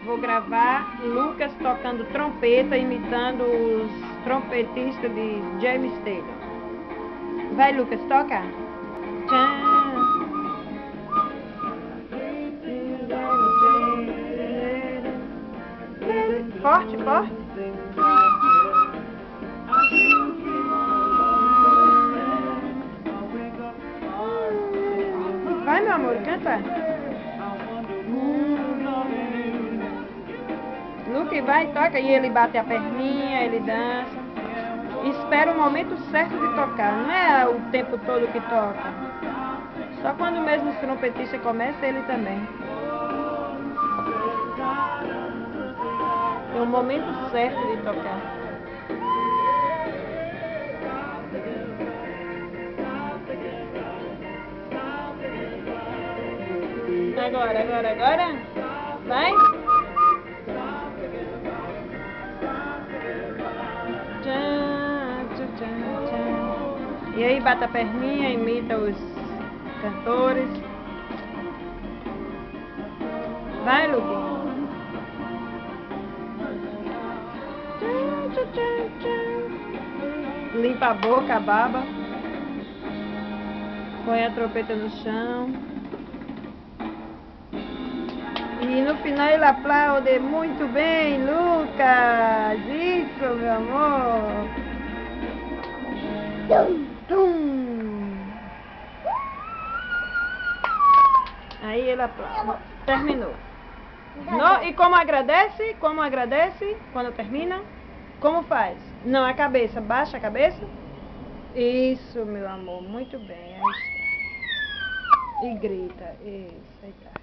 vou gravar Lucas tocando trompeta, imitando os trompetistas de James Taylor. Vai, Lucas, toca. Forte, forte. Vai, meu amor, canta. Luke vai, toca, e ele bate a perninha, ele dança. Espera o momento certo de tocar, não é o tempo todo que toca. Só quando mesmo os trompetistas começam, ele também. É o momento certo de tocar. Agora. Vai. E aí bate a perninha, imita os cantores. Vai, Luke. Limpa a boca, a baba. Põe a trompeta no chão. E no final ele aplaude. Muito bem, Lucas. Isso, meu amor. Aí ele aplaude. Terminou. E como agradece? Como agradece quando termina? Como faz? Não, a cabeça. Baixa a cabeça. Isso, meu amor. Muito bem. Aí está. E grita. Isso, aí tá.